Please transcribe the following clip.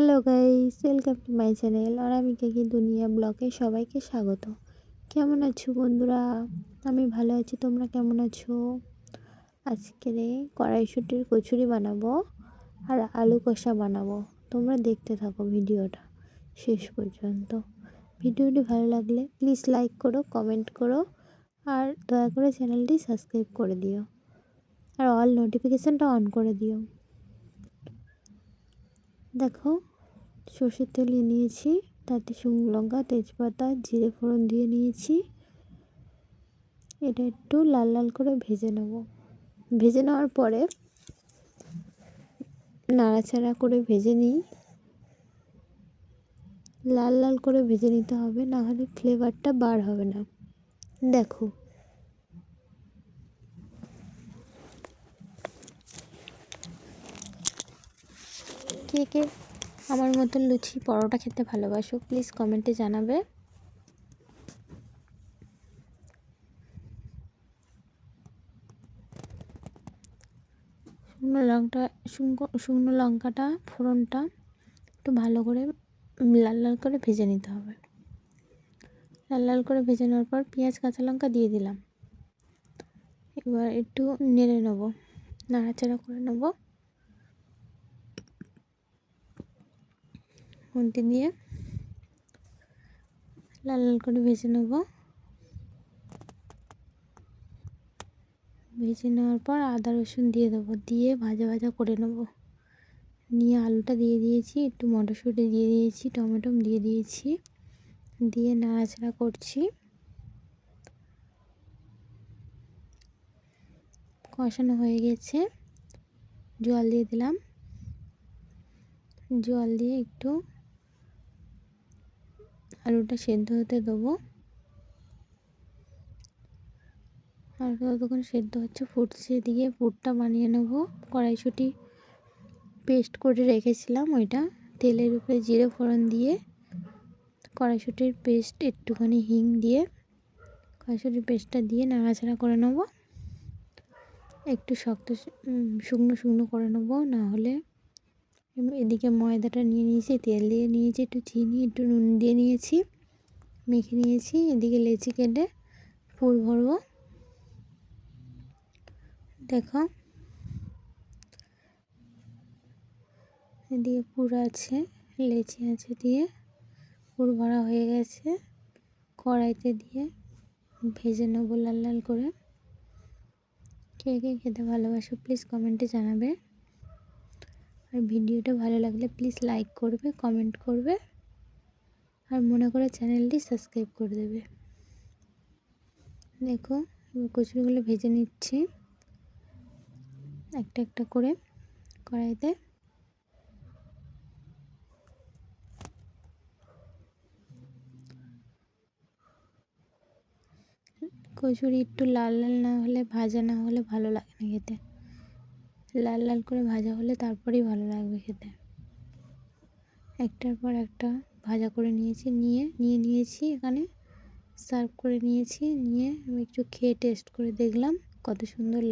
Hello guys, welcome to my channel Anamika কি দুনিয়া ব্লগে সবাইকে স্বাগত। কেমন আছো বন্ধুরা? আমি ভালো আছি, তোমরা কেমন আছো? আজকে কড়াইশুঁটির কচুরি বানাবো আর আলু কষা বানাবো। তোমরা দেখতে থাকো ভিডিওটা শেষ পর্যন্ত। ভিডিওটি ভালো লাগলে প্লিজ লাইক করো, কমেন্ট করো আর দয়া করে চ্যানেলটি সাবস্ক্রাইব করে দিও আর অল নোটিফিকেশানটা অন করে দিও। দেখো, সর্ষের তেল নিয়েছি, তাতে শুকনো লঙ্কা, তেজপাতা, জিরে ফোড়ন দিয়ে নিয়েছি। এটা একটু লাল লাল করে ভেজে নেব। ভেজে নেওয়ার পরে নাড়াচাড়া করে ভেজে নিই। লাল লাল করে ভেজে নিতে হবে, না হলে ফ্লেভারটা বার হবে না। দেখো, কে কে আমার মতন লুচি পরোটা খেতে ভালোবাসো প্লিজ কমেন্টে জানাবে। শুকনো লঙ্কাটা ফোড়নটা একটু ভালো করে লাল লাল করে ভেজে নিতে হবে। লাল লাল করে ভেজে নেওয়ার পর পেঁয়াজ কাঁচা লঙ্কা দিয়ে দিলাম। এবার একটু নেড়ে নেব, নাড়াচাড়া করে নেব। খুন্তি দিয়ে লাল লাল করে ভেজে নেব। ভেজে নেওয়ার পর আদা রসুন দিয়ে দেবো, দিয়ে ভাজা ভাজা করে নেব। নিয়ে আলুটা দিয়ে দিয়েছি, একটু মটরশুঁটি দিয়ে দিয়েছি, টমেটো দিয়ে দিয়েছি, দিয়ে নাড়াচাড়া করছি। কষানো হয়ে গেছে, জল দিয়ে দিলাম। জল দিয়ে একটু আলুটা সেদ্ধ হতে দেবো। আর ততক্ষণ সেদ্ধ হচ্ছে, ফুটছে, দিয়ে পুরটা বানিয়ে নেব। কড়াইশুঁটি পেস্ট করে রেখেছিলাম, ওইটা তেলের উপরে জিরে ফোড়ন দিয়ে কড়াইশুঁটির পেস্ট, একটুখানি হিং দিয়ে কড়াইশুঁটির পেস্টটা দিয়ে নাড়াচাড়া করে নেব। একটু শক্ত শুকনো শুকনো করে নেব, না হলে। এদিকে ময়দাটা নিয়ে নিয়েছি, তেল দিয়ে নিয়েছি, একটু চিনি, একটু নুন দিয়ে নিয়েছি, মেখে নিয়েছি। এদিকে লেচি কেটে পুর ভরবো। দেখো, এদিকে পুর আছে, লেচি আছে, দিয়ে পুর ভরা হয়ে গেছে। কড়াইতে দিয়ে ভেজে নেবো লাল লাল করে। কে কে খেতে ভালোবাসো প্লিজ কমেন্টে জানাবে। আর ভিডিওটা ভালো লাগলে প্লিজ লাইক করবে, কমেন্ট করবে আর মনে করে চ্যানেলটি সাবস্ক্রাইব করে দেবে। দেখো, এবার কচুরিগুলো ভেজে নিচ্ছি একটা একটা করে কড়াইতে। কচুরি একটু লাল লাল না হলে, ভাজা না হলে ভালো লাগে না খেতে। লাল লাল করে ভাজা হলে তারপরেই ভালো লাগবে খেতে। একটার পর একটা ভাজা করে নিয়েছি, নিয়েছি এখানে সার্ভ করে নিয়েছি। নিয়ে আমি একটু খেয়ে টেস্ট করে দেখলাম কত সুন্দর।